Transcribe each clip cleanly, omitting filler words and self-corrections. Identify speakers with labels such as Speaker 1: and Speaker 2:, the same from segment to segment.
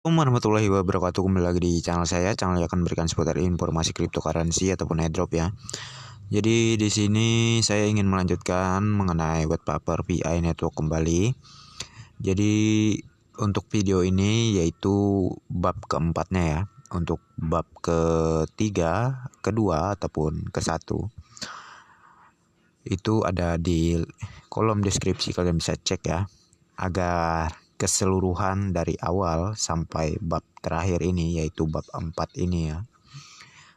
Speaker 1: Assalamualaikum warahmatullahi wabarakatuh. Kembali lagi di channel saya. Channel yang akan memberikan seputar informasi cryptocurrency ataupun airdrop ya. Jadi di sini saya ingin melanjutkan mengenai white paper PI network kembali. Jadi untuk video ini yaitu bab keempatnya ya. Untuk bab ketiga, kedua ataupun ke satu itu ada di kolom deskripsi, kalian bisa cek ya, agar keseluruhan dari awal sampai bab terakhir ini yaitu bab 4 ini ya,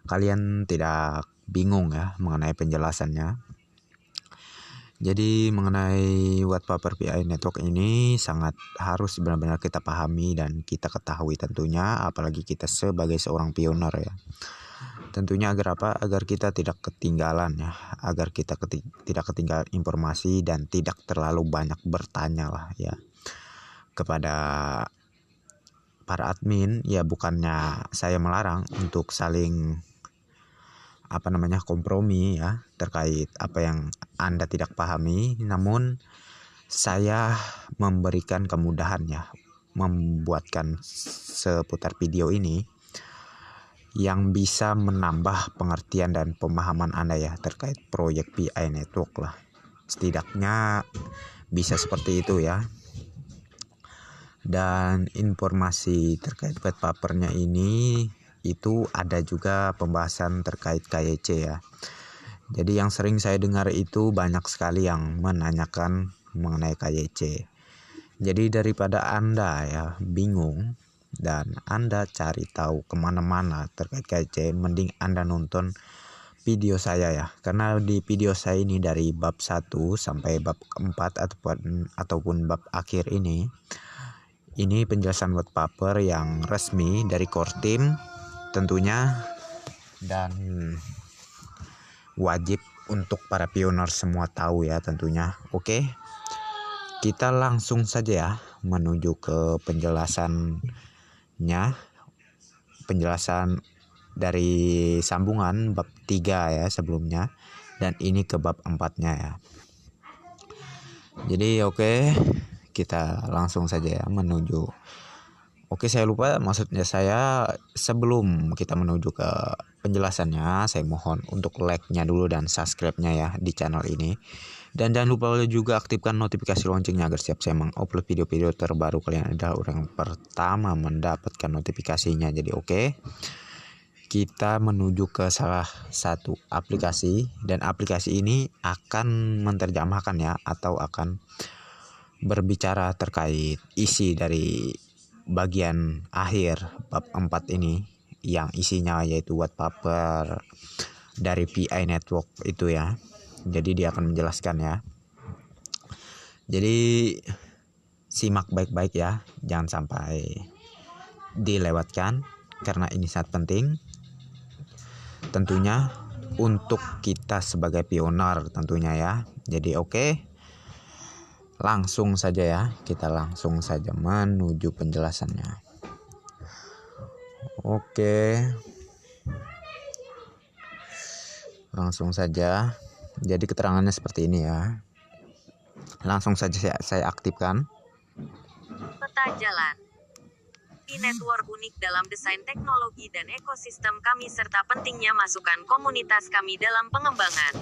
Speaker 1: kalian tidak bingung ya mengenai penjelasannya. Jadi mengenai white paper PI network ini sangat harus benar-benar kita pahami dan kita ketahui tentunya, apalagi kita sebagai seorang pioner ya. Tentunya agar apa? Agar kita tidak ketinggalan ya, agar kita tidak ketinggalan informasi dan tidak terlalu banyak bertanya lah ya kepada para admin. Ya bukannya saya melarang untuk saling kompromi ya terkait apa yang Anda tidak pahami, namun saya memberikan kemudahan ya membuatkan seputar video ini yang bisa menambah pengertian dan pemahaman Anda ya terkait proyek PI network lah. Setidaknya bisa seperti itu ya. Dan informasi terkait white papernya ini itu ada juga pembahasan terkait KYC ya. Jadi yang sering saya dengar itu banyak sekali yang menanyakan mengenai KYC. Jadi daripada Anda ya bingung dan Anda cari tahu kemana-mana terkait KYC, mending Anda nonton video saya ya. Karena di video saya ini dari bab 1 sampai bab 4 ataupun bab akhir ini penjelasan white paper yang resmi dari core team tentunya, dan wajib untuk para pioner semua tahu ya tentunya. Oke, kita langsung saja ya menuju ke penjelasannya. Penjelasan dari sambungan bab 3 ya sebelumnya, dan ini ke bab 4-nya ya. Jadi oke, kita langsung saja ya menuju. Oke, saya lupa, maksudnya saya sebelum kita menuju ke penjelasannya, saya mohon untuk like-nya dulu dan subscribe-nya ya di channel ini. Dan jangan lupa juga aktifkan notifikasi loncengnya agar setiap saya mengupload video-video terbaru kalian adalah orang yang pertama mendapatkan notifikasinya. Jadi oke, kita menuju ke salah satu aplikasi, dan aplikasi ini akan menerjemahkan ya atau akan berbicara terkait isi dari bagian akhir bab 4 ini yang isinya yaitu white paper dari PI network itu ya. Jadi dia akan menjelaskan ya. Jadi simak baik-baik ya, jangan sampai dilewatkan karena ini sangat penting tentunya untuk kita sebagai pioner tentunya ya. Jadi oke, langsung saja ya, kita langsung saja menuju penjelasannya. Oke, langsung saja. Jadi keterangannya seperti ini ya. Langsung saja saya aktifkan.
Speaker 2: Peta jalan. Network unik dalam desain teknologi dan ekosistem kami serta pentingnya masukan komunitas kami dalam pengembangan.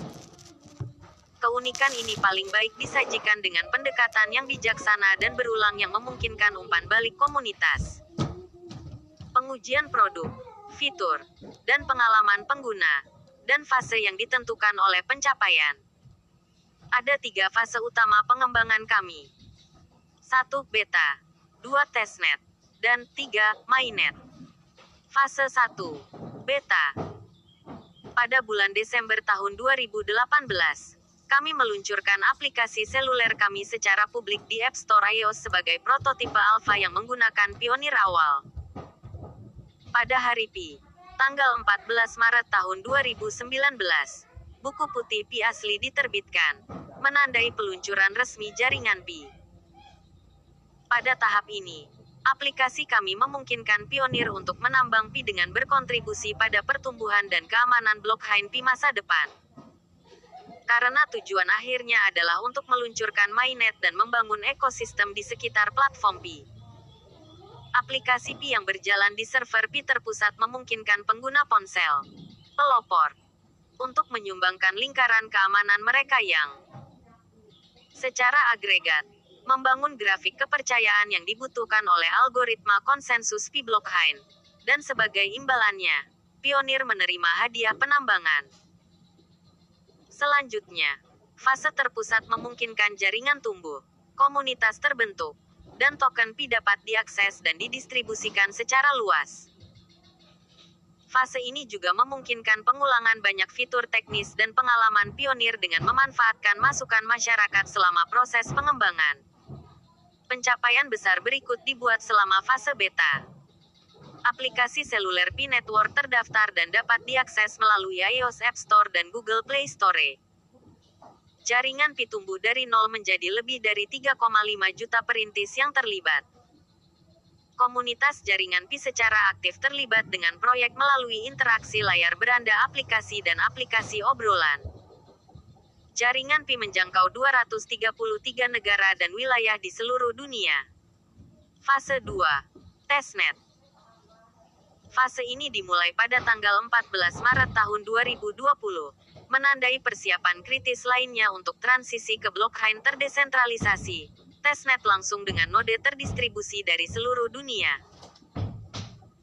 Speaker 2: Keunikan ini paling baik disajikan dengan pendekatan yang bijaksana dan berulang yang memungkinkan umpan balik komunitas. Pengujian produk, fitur, dan pengalaman pengguna, dan fase yang ditentukan oleh pencapaian. Ada 3 fase utama pengembangan kami. 1. Beta, 2. Testnet, dan 3. Mainnet. Fase 1. Beta. Pada bulan Desember tahun 2018, kami meluncurkan aplikasi seluler kami secara publik di App Store iOS sebagai prototipe alpha yang menggunakan pionir awal. Pada hari Pi, tanggal 14 Maret tahun 2019, buku putih Pi asli diterbitkan, menandai peluncuran resmi jaringan Pi. Pada tahap ini, aplikasi kami memungkinkan pionir untuk menambang Pi dengan berkontribusi pada pertumbuhan dan keamanan blockchain Pi masa depan. Karena tujuan akhirnya adalah untuk meluncurkan mainnet dan membangun ekosistem di sekitar platform Pi. Aplikasi Pi yang berjalan di server Pi terpusat memungkinkan pengguna ponsel pelopor untuk menyumbangkan lingkaran keamanan mereka yang secara agregat membangun grafik kepercayaan yang dibutuhkan oleh algoritma konsensus Pi blockchain. Dan sebagai imbalannya, Pioneer menerima hadiah penambangan. Selanjutnya, fase terpusat memungkinkan jaringan tumbuh, komunitas terbentuk, dan token Pi dapat diakses dan didistribusikan secara luas. Fase ini juga memungkinkan pengulangan banyak fitur teknis dan pengalaman Pioneer dengan memanfaatkan masukan masyarakat selama proses pengembangan. Pencapaian besar berikut dibuat selama fase beta. Aplikasi seluler Pi Network terdaftar dan dapat diakses melalui iOS App Store dan Google Play Store. Jaringan Pi tumbuh dari nol menjadi lebih dari 3,5 juta perintis yang terlibat. Komunitas jaringan Pi secara aktif terlibat dengan proyek melalui interaksi layar beranda aplikasi dan aplikasi obrolan. Jaringan Pi menjangkau 233 negara dan wilayah di seluruh dunia. Fase 2. Testnet. Fase ini dimulai pada tanggal 14 Maret tahun 2020, menandai persiapan kritis lainnya untuk transisi ke blockchain terdesentralisasi. Testnet langsung dengan node terdistribusi dari seluruh dunia.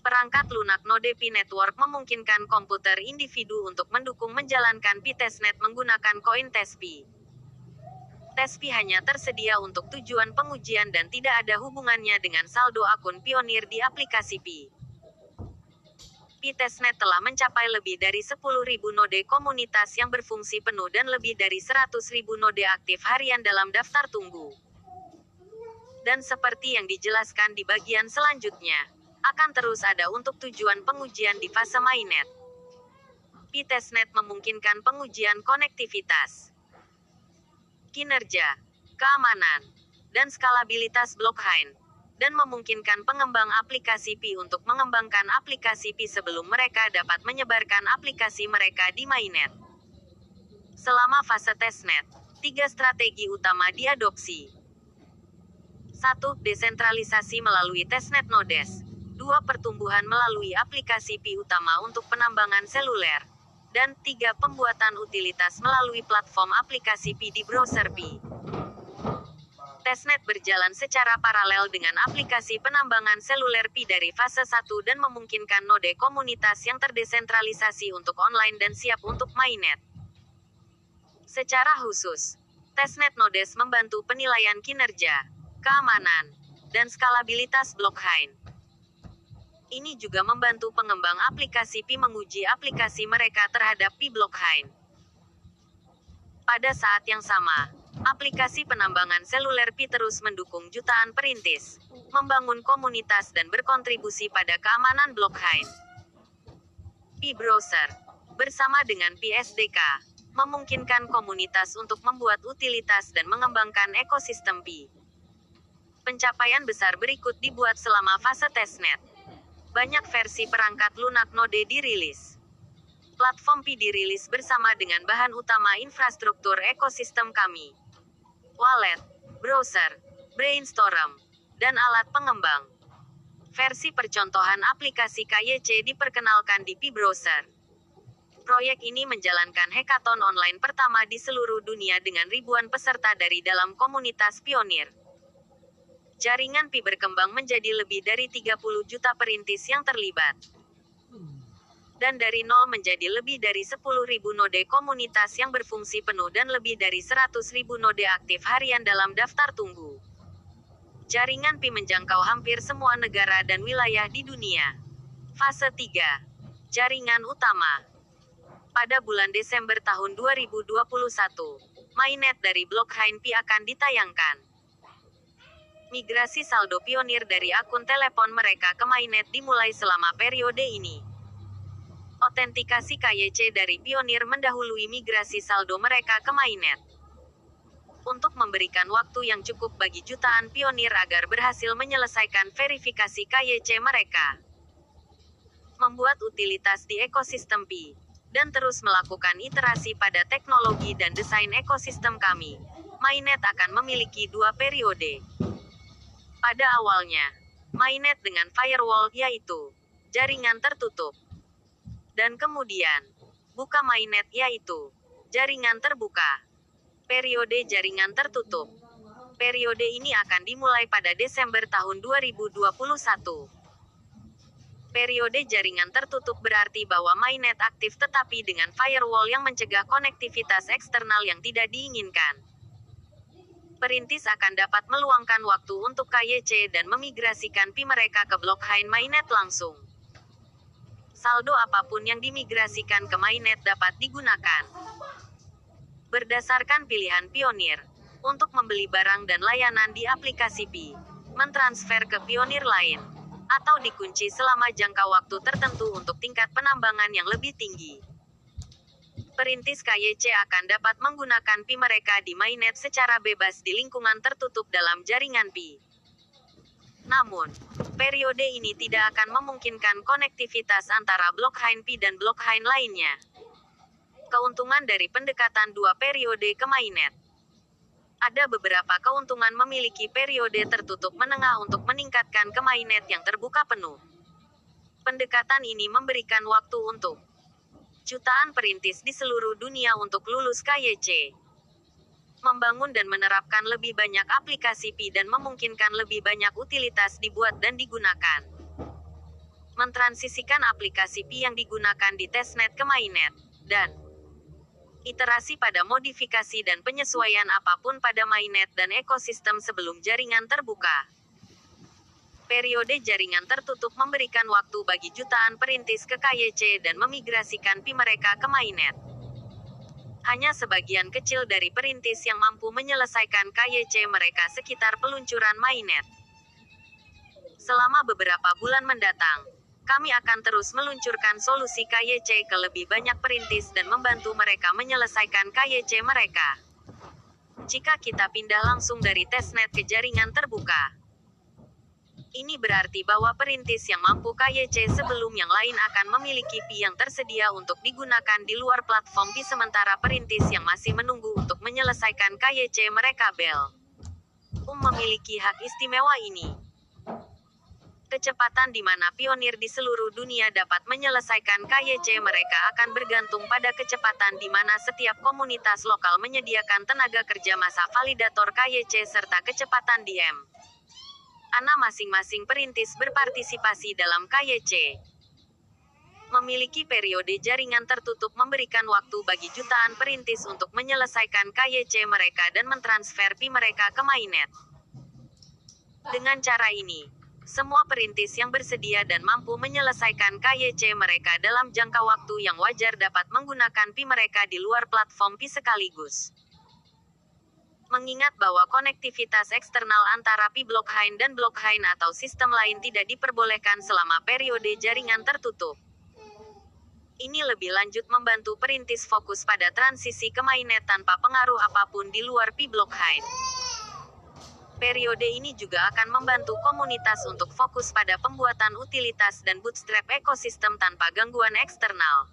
Speaker 2: Perangkat lunak node Pi Network memungkinkan komputer individu untuk mendukung menjalankan Pi testnet menggunakan koin TESPI. TESPI hanya tersedia untuk tujuan pengujian dan tidak ada hubungannya dengan saldo akun Pioneer di aplikasi Pi. Pi testnet telah mencapai lebih dari 10.000 node komunitas yang berfungsi penuh dan lebih dari 100.000 node aktif harian dalam daftar tunggu. Dan seperti yang dijelaskan di bagian selanjutnya, akan terus ada untuk tujuan pengujian di fase mainnet. Pi testnet memungkinkan pengujian konektivitas, kinerja, keamanan, dan skalabilitas blockchain, dan memungkinkan pengembang aplikasi Pi untuk mengembangkan aplikasi Pi sebelum mereka dapat menyebarkan aplikasi mereka di mainnet. Selama fase testnet, 3 strategi utama diadopsi. 1. Desentralisasi melalui testnet nodes. 2. Pertumbuhan melalui aplikasi Pi utama untuk penambangan seluler. Dan 3. Pembuatan utilitas melalui platform aplikasi Pi di browser Pi. Testnet berjalan secara paralel dengan aplikasi penambangan seluler Pi dari fase 1 dan memungkinkan node komunitas yang terdesentralisasi untuk online dan siap untuk mainnet. Secara khusus, testnet nodes membantu penilaian kinerja, keamanan, dan skalabilitas blockchain. Ini juga membantu pengembang aplikasi Pi menguji aplikasi mereka terhadap Pi blockchain. Pada saat yang sama, aplikasi penambangan seluler Pi terus mendukung jutaan perintis, membangun komunitas dan berkontribusi pada keamanan blockchain. Pi Browser, bersama dengan Pi SDK, memungkinkan komunitas untuk membuat utilitas dan mengembangkan ekosistem Pi. Pencapaian besar berikut dibuat selama fase testnet. Banyak versi perangkat lunak node dirilis. Platform Pi dirilis bersama dengan bahan utama infrastruktur ekosistem kami. Wallet, browser, brainstorm, dan alat pengembang. Versi percontohan aplikasi KYC diperkenalkan di Pi Browser. Proyek ini menjalankan hackathon online pertama di seluruh dunia dengan ribuan peserta dari dalam komunitas Pioneer. Jaringan Pi berkembang menjadi lebih dari 30 juta perintis yang terlibat. Dan dari nol menjadi lebih dari 10.000 node komunitas yang berfungsi penuh dan lebih dari 100.000 node aktif harian dalam daftar tunggu. Jaringan Pi menjangkau hampir semua negara dan wilayah di dunia. Fase 3. Jaringan utama. Pada bulan Desember tahun 2021, mainnet dari blockchain Pi akan ditayangkan. Migrasi saldo Pioneer dari akun telepon mereka ke mainnet dimulai selama periode ini. Otentikasi KYC dari Pioneer mendahului migrasi saldo mereka ke mainnet. Untuk memberikan waktu yang cukup bagi jutaan Pioneer agar berhasil menyelesaikan verifikasi KYC mereka. Membuat utilitas di ekosistem Pi, dan terus melakukan iterasi pada teknologi dan desain ekosistem kami. Mainnet akan memiliki 2 periode. Pada awalnya, mainnet dengan firewall, yaitu jaringan tertutup. Dan kemudian, buka mainnet, yaitu jaringan terbuka. Periode jaringan tertutup. Periode ini akan dimulai pada Desember tahun 2021. Periode jaringan tertutup berarti bahwa mainnet aktif tetapi dengan firewall yang mencegah konektivitas eksternal yang tidak diinginkan. Perintis akan dapat meluangkan waktu untuk KYC dan memigrasikan pi mereka ke blockchain mainnet langsung. Saldo apapun yang dimigrasikan ke mainnet dapat digunakan berdasarkan pilihan Pionir untuk membeli barang dan layanan di aplikasi Pi, mentransfer ke Pionir lain, atau dikunci selama jangka waktu tertentu untuk tingkat penambangan yang lebih tinggi. Perintis KYC akan dapat menggunakan Pi mereka di mainnet secara bebas di lingkungan tertutup dalam jaringan Pi. Namun, periode ini tidak akan memungkinkan konektivitas antara blockchain Pi dan blockchain lainnya. Keuntungan dari pendekatan dua periode ke mainnet. Ada beberapa keuntungan memiliki periode tertutup menengah untuk meningkatkan ke mainnet yang terbuka penuh. Pendekatan ini memberikan waktu untuk jutaan perintis di seluruh dunia untuk lulus KYC. Membangun dan menerapkan lebih banyak aplikasi Pi dan memungkinkan lebih banyak utilitas dibuat dan digunakan. Mentransisikan aplikasi Pi yang digunakan di testnet ke mainnet. Dan iterasi pada modifikasi dan penyesuaian apapun pada mainnet dan ekosistem sebelum jaringan terbuka. Periode jaringan tertutup memberikan waktu bagi jutaan perintis ke KYC dan memigrasikan Pi mereka ke mainnet. Hanya sebagian kecil dari perintis yang mampu menyelesaikan KYC mereka sekitar peluncuran mainnet. Selama beberapa bulan mendatang, kami akan terus meluncurkan solusi KYC ke lebih banyak perintis dan membantu mereka menyelesaikan KYC mereka. Jika kita pindah langsung dari testnet ke jaringan terbuka, ini berarti bahwa perintis yang mampu KYC sebelum yang lain akan memiliki Pi yang tersedia untuk digunakan di luar platform Pi, sementara perintis yang masih menunggu untuk menyelesaikan KYC mereka memiliki hak istimewa ini. Kecepatan di mana pionir di seluruh dunia dapat menyelesaikan KYC mereka akan bergantung pada kecepatan di mana setiap komunitas lokal menyediakan tenaga kerja masa validator KYC serta kecepatan DM. Masing-masing perintis berpartisipasi dalam KYC. Memiliki periode jaringan tertutup memberikan waktu bagi jutaan perintis untuk menyelesaikan KYC mereka dan mentransfer Pi mereka ke mainnet. Dengan cara ini, semua perintis yang bersedia dan mampu menyelesaikan KYC mereka dalam jangka waktu yang wajar dapat menggunakan Pi mereka di luar platform Pi sekaligus. Mengingat bahwa konektivitas eksternal antara Pi blockchain dan blockchain atau sistem lain tidak diperbolehkan selama periode jaringan tertutup. Ini lebih lanjut membantu perintis fokus pada transisi ke mainnet tanpa pengaruh apapun di luar Pi blockchain. Periode ini juga akan membantu komunitas untuk fokus pada pembuatan utilitas dan bootstrap ekosistem tanpa gangguan eksternal.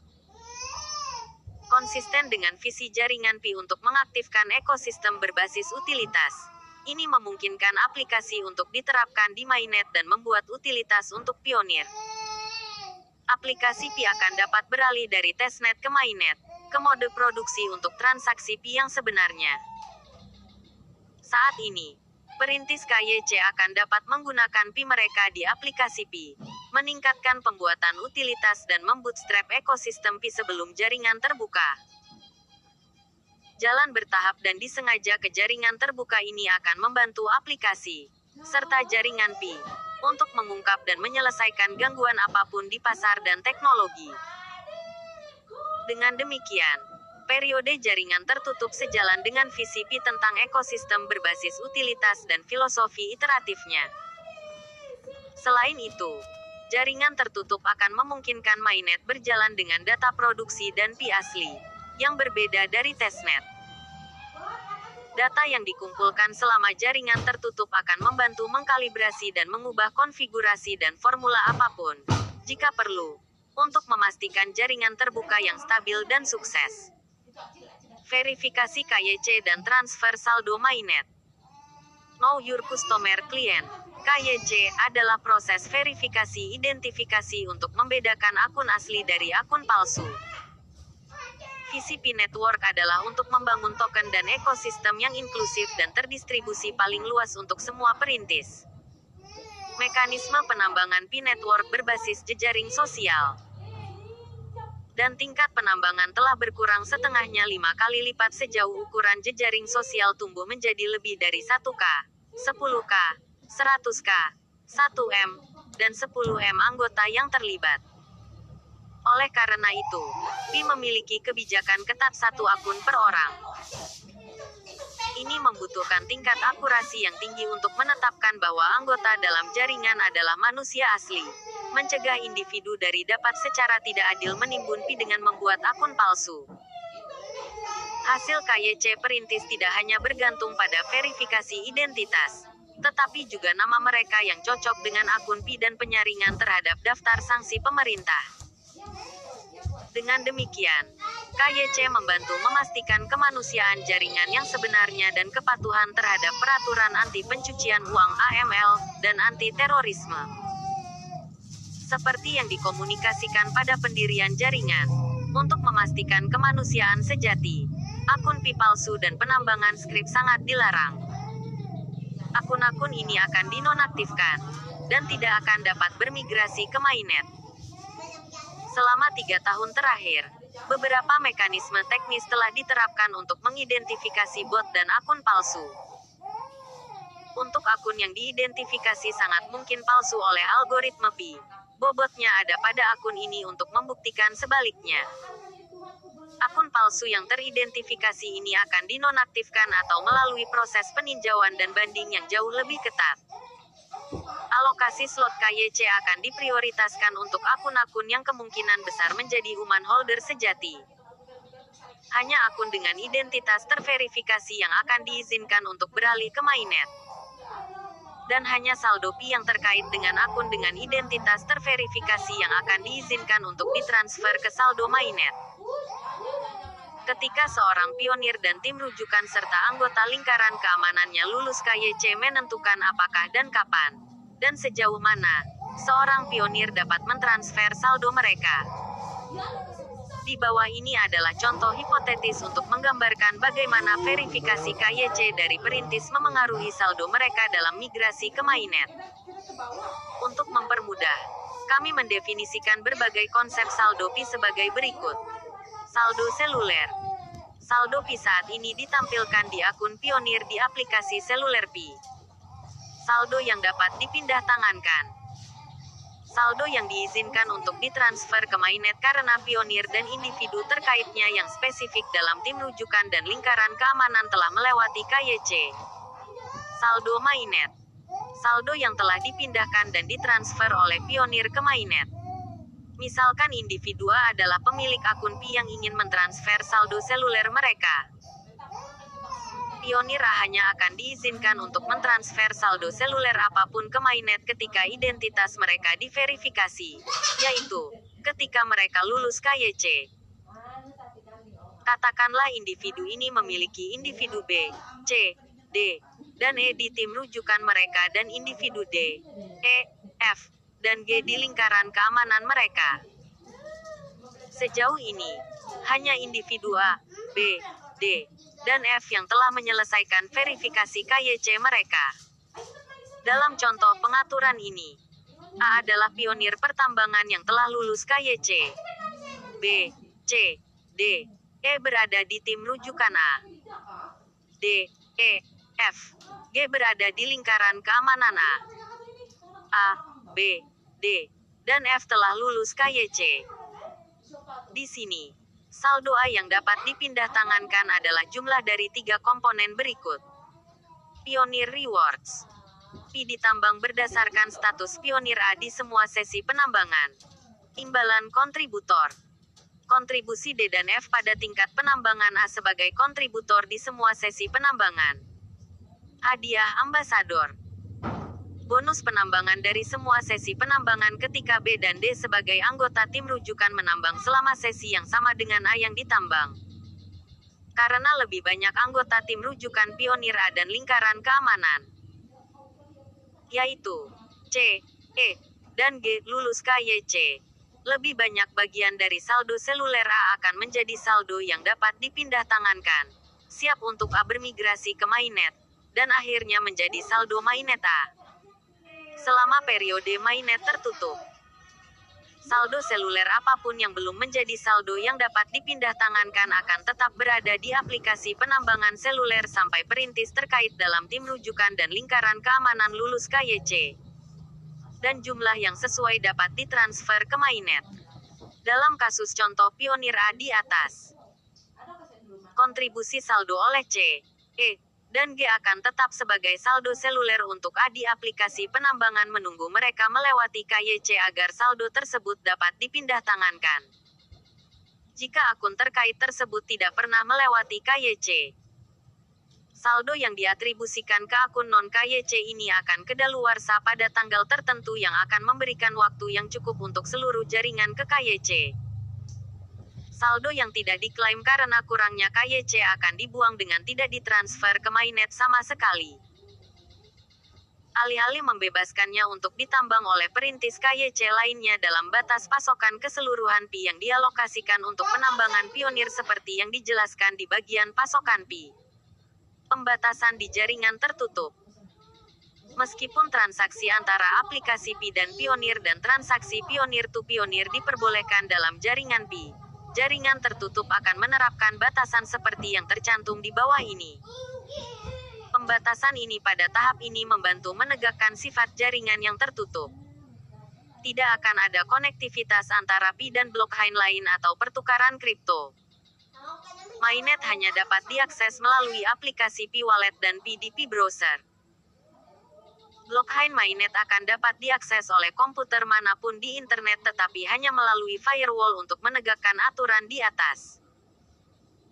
Speaker 2: Konsisten dengan visi jaringan Pi untuk mengaktifkan ekosistem berbasis utilitas. Ini memungkinkan aplikasi untuk diterapkan di mainnet dan membuat utilitas untuk pionir. Aplikasi Pi akan dapat beralih dari testnet ke mainnet, ke mode produksi untuk transaksi Pi yang sebenarnya. Saat ini, perintis KYC akan dapat menggunakan Pi mereka di aplikasi Pi, meningkatkan pembuatan utilitas dan membootstrap ekosistem Pi sebelum jaringan terbuka. Jalan bertahap dan disengaja ke jaringan terbuka ini akan membantu aplikasi, serta jaringan Pi, untuk mengungkap dan menyelesaikan gangguan apapun di pasar dan teknologi. Dengan demikian, periode jaringan tertutup sejalan dengan visi Pi tentang ekosistem berbasis utilitas dan filosofi iteratifnya. Selain itu, jaringan tertutup akan memungkinkan mainnet berjalan dengan data produksi dan Pi asli, yang berbeda dari testnet. Data yang dikumpulkan selama jaringan tertutup akan membantu mengkalibrasi dan mengubah konfigurasi dan formula apapun, jika perlu, untuk memastikan jaringan terbuka yang stabil dan sukses. Verifikasi KYC dan transfer saldo mainnet. Know Your Customer Client (KYC) adalah proses verifikasi identifikasi untuk membedakan akun asli dari akun palsu. Visi P-Network adalah untuk membangun token dan ekosistem yang inklusif dan terdistribusi paling luas untuk semua perintis. Mekanisme penambangan P-Network berbasis jejaring sosial. Dan tingkat penambangan telah berkurang setengahnya 5 kali lipat sejauh ukuran jejaring sosial tumbuh menjadi lebih dari 1K, 10K, 100K, 1M, dan 10M anggota yang terlibat. Oleh karena itu, Pi memiliki kebijakan ketat 1 akun per orang. Ini membutuhkan tingkat akurasi yang tinggi untuk menetapkan bahwa anggota dalam jaringan adalah manusia asli, mencegah individu dari dapat secara tidak adil menimbun Pi dengan membuat akun palsu. Hasil KYC perintis tidak hanya bergantung pada verifikasi identitas, tetapi juga nama mereka yang cocok dengan akun Pi dan penyaringan terhadap daftar sanksi pemerintah. Dengan demikian, KYC membantu memastikan kemanusiaan jaringan yang sebenarnya dan kepatuhan terhadap peraturan anti pencucian uang (AML) dan anti terorisme. Seperti yang dikomunikasikan pada pendirian jaringan, untuk memastikan kemanusiaan sejati, akun Pi palsu dan penambangan skrip sangat dilarang. Akun-akun ini akan dinonaktifkan, dan tidak akan dapat bermigrasi ke mainnet. Selama 3 tahun terakhir, beberapa mekanisme teknis telah diterapkan untuk mengidentifikasi bot dan akun palsu. Untuk akun yang diidentifikasi sangat mungkin palsu oleh algoritma Pi, bobotnya ada pada akun ini untuk membuktikan sebaliknya. Akun palsu yang teridentifikasi ini akan dinonaktifkan atau melalui proses peninjauan dan banding yang jauh lebih ketat. Alokasi slot KYC akan diprioritaskan untuk akun-akun yang kemungkinan besar menjadi human holder sejati. Hanya akun dengan identitas terverifikasi yang akan diizinkan untuk beralih ke mainnet. Dan hanya saldo Pi yang terkait dengan akun dengan identitas terverifikasi yang akan diizinkan untuk ditransfer ke saldo mainnet. Ketika seorang pionir dan tim rujukan serta anggota lingkaran keamanannya lulus KYC menentukan apakah dan kapan, dan sejauh mana, seorang pionir dapat mentransfer saldo mereka. Di bawah ini adalah contoh hipotetis untuk menggambarkan bagaimana verifikasi KYC dari perintis memengaruhi saldo mereka dalam migrasi ke mainnet. Untuk mempermudah, kami mendefinisikan berbagai konsep saldo Pi sebagai berikut. Saldo seluler. Saldo Pi saat ini ditampilkan di akun pionir di aplikasi seluler Pi. Saldo yang dapat dipindah tangankan. Saldo yang diizinkan untuk ditransfer ke mainnet karena pionir dan individu terkaitnya yang spesifik dalam tim rujukan dan lingkaran keamanan telah melewati KYC. Saldo mainnet. Saldo yang telah dipindahkan dan ditransfer oleh pionir ke mainnet. Misalkan individu A adalah pemilik akun Pi yang ingin mentransfer saldo seluler mereka. Pionir A hanya akan diizinkan untuk mentransfer saldo seluler apapun ke mainnet ketika identitas mereka diverifikasi, yaitu, ketika mereka lulus KYC. Katakanlah individu ini memiliki individu B, C, D, dan E di tim rujukan mereka dan individu D, E, F, dan G di lingkaran keamanan mereka. Sejauh ini, hanya individu A, B, D, dan F yang telah menyelesaikan verifikasi KYC mereka. Dalam contoh pengaturan ini, A adalah pionir pertambangan yang telah lulus KYC. B, C, D, E berada di tim rujukan A. D, E, F, G berada di lingkaran keamanan A. A, B, D, dan F telah lulus KYC. Di sini, saldo A yang dapat dipindah tangankan adalah jumlah dari 3 komponen berikut. Pionir Rewards. Pi ditambang berdasarkan status pionir A di semua sesi penambangan. Imbalan kontributor. Kontribusi D dan F pada tingkat penambangan A sebagai kontributor di semua sesi penambangan. Hadiah ambasador. Bonus penambangan dari semua sesi penambangan ketika B dan D sebagai anggota tim rujukan menambang selama sesi yang sama dengan A yang ditambang. Karena lebih banyak anggota tim rujukan pionir A dan lingkaran keamanan, yaitu C, E, dan G lulus KYC. Lebih banyak bagian dari saldo seluler A akan menjadi saldo yang dapat dipindah tangankan, siap untuk A bermigrasi ke mainnet, dan akhirnya menjadi saldo mainnet A. Selama periode mainnet tertutup, saldo seluler apapun yang belum menjadi saldo yang dapat dipindah tangankan akan tetap berada di aplikasi penambangan seluler sampai perintis terkait dalam tim rujukan dan lingkaran keamanan lulus KYC. Dan jumlah yang sesuai dapat ditransfer ke mainnet. Dalam kasus contoh Pionir A di atas, kontribusi saldo oleh C, E, dan G akan tetap sebagai saldo seluler untuk A di aplikasi penambangan menunggu mereka melewati KYC agar saldo tersebut dapat dipindah tangankan. Jika akun terkait tersebut tidak pernah melewati KYC, saldo yang diatribusikan ke akun non-KYC ini akan kedaluarsa pada tanggal tertentu yang akan memberikan waktu yang cukup untuk seluruh jaringan ke KYC. Saldo yang tidak diklaim karena kurangnya KYC akan dibuang dengan tidak ditransfer ke mainnet sama sekali. Alih-alih membebaskannya untuk ditambang oleh perintis KYC lainnya dalam batas pasokan keseluruhan Pi yang dialokasikan untuk penambangan Pionir seperti yang dijelaskan di bagian pasokan Pi. Pembatasan di jaringan tertutup. Meskipun transaksi antara aplikasi Pi dan Pionir dan transaksi Pionir to Pionir diperbolehkan dalam jaringan Pi, jaringan tertutup akan menerapkan batasan seperti yang tercantum di bawah ini. Pembatasan ini pada tahap ini membantu menegakkan sifat jaringan yang tertutup. Tidak akan ada konektivitas antara Pi dan blockchain lain atau pertukaran kripto. Mainnet hanya dapat diakses melalui aplikasi Pi Wallet dan PDP Browser. Blockchain mainnet akan dapat diakses oleh komputer manapun di internet tetapi hanya melalui firewall untuk menegakkan aturan di atas.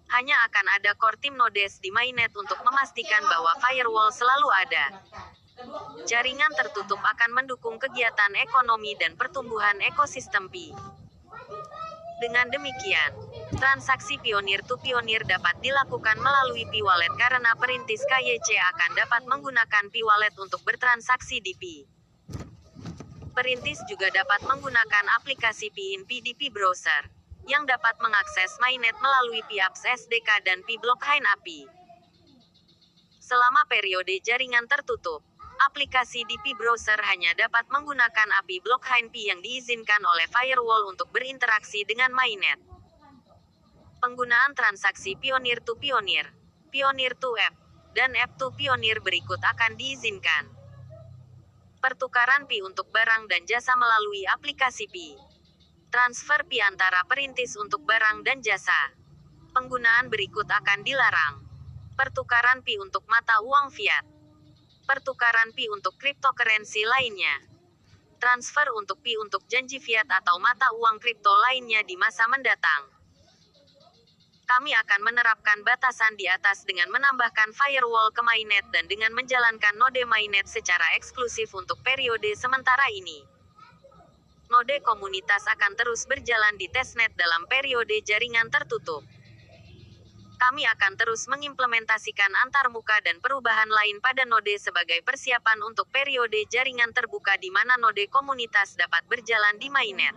Speaker 2: Hanya akan ada core team nodes di mainnet untuk memastikan bahwa firewall selalu ada. Jaringan tertutup akan mendukung kegiatan ekonomi dan pertumbuhan ekosistem Pi. Dengan demikian, transaksi Pionir to Pionir dapat dilakukan melalui Pi Wallet karena perintis KYC akan dapat menggunakan Pi Wallet untuk bertransaksi di Pi. Perintis juga dapat menggunakan aplikasi Pi in PDP Browser, yang dapat mengakses mainnet melalui Pi Apps SDK dan Pi Blockchain API. Selama periode jaringan tertutup, aplikasi di Pi Browser hanya dapat menggunakan API blockchain Pi yang diizinkan oleh firewall untuk berinteraksi dengan mainnet. Penggunaan transaksi Pionir to Pionir, Pionir to App, dan App to Pionir berikut akan diizinkan. Pertukaran Pi untuk barang dan jasa melalui aplikasi Pi. Transfer Pi antara perintis untuk barang dan jasa. Penggunaan berikut akan dilarang. Pertukaran Pi untuk mata uang fiat. Pertukaran Pi untuk cryptocurrency lainnya. Transfer untuk Pi untuk janji fiat atau mata uang kripto lainnya di masa mendatang. Kami akan menerapkan batasan di atas dengan menambahkan firewall ke mainnet dan dengan menjalankan node mainnet secara eksklusif untuk periode sementara ini. Node komunitas akan terus berjalan di testnet dalam periode jaringan tertutup. Kami akan terus mengimplementasikan antarmuka dan perubahan lain pada node sebagai persiapan untuk periode jaringan terbuka di mana node komunitas dapat berjalan di mainnet.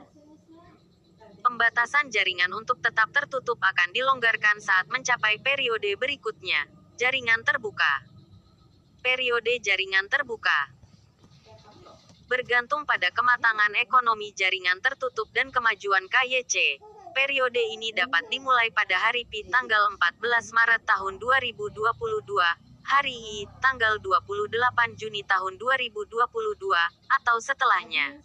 Speaker 2: Pembatasan jaringan untuk tetap tertutup akan dilonggarkan saat mencapai periode berikutnya, jaringan terbuka. Periode jaringan terbuka bergantung pada kematangan ekonomi jaringan tertutup dan kemajuan KYC. Periode ini dapat dimulai pada hari Pi tanggal 14 Maret tahun 2022, hari I tanggal 28 Juni tahun 2022, atau setelahnya.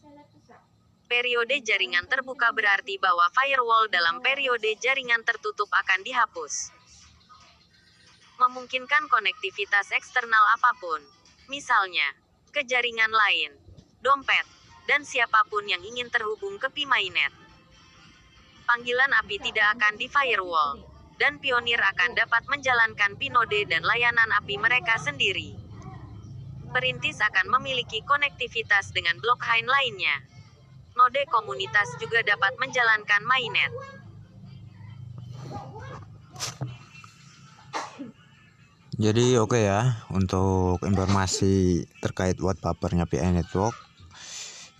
Speaker 2: Periode jaringan terbuka berarti bahwa firewall dalam periode jaringan tertutup akan dihapus. Memungkinkan konektivitas eksternal apapun, misalnya ke jaringan lain, dompet, dan siapapun yang ingin terhubung ke Pi mainnet. Panggilan API tidak akan di firewall, dan Pionir akan dapat menjalankan Pi node dan layanan API mereka sendiri. Perintis akan memiliki konektivitas dengan blockchain lainnya. Node komunitas juga dapat menjalankan mainnet.
Speaker 1: Jadi oke ya, untuk informasi terkait white papernya PI Network,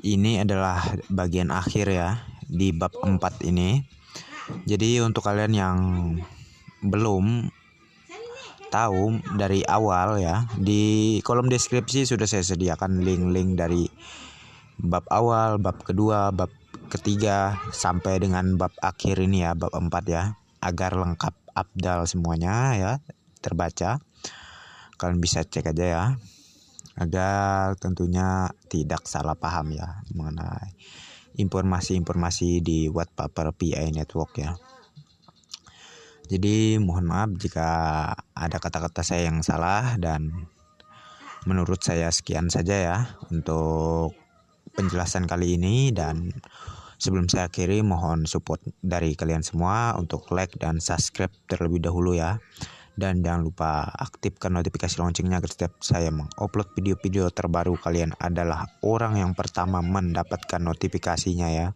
Speaker 1: ini adalah bagian akhir ya di bab 4 ini. Jadi untuk kalian yang belum tahu dari awal ya, di kolom deskripsi sudah saya sediakan link-link dari bab awal, bab kedua, bab ketiga sampai dengan bab akhir ini ya, bab 4 ya, agar lengkap abdal semuanya ya, terbaca. Kalian bisa cek aja ya, agar tentunya tidak salah paham ya mengenai informasi-informasi di white paper PI Network ya. Jadi mohon maaf jika ada kata-kata saya yang salah, dan menurut saya sekian saja ya untuk penjelasan kali ini. Dan sebelum saya akhiri, mohon support dari kalian semua untuk like dan subscribe terlebih dahulu ya. Dan jangan lupa aktifkan notifikasi loncengnya agar setiap saya mengupload video-video terbaru, kalian adalah orang yang pertama mendapatkan notifikasinya ya.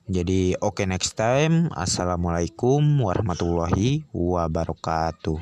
Speaker 1: Jadi oke, next time. Assalamualaikum warahmatullahi wabarakatuh.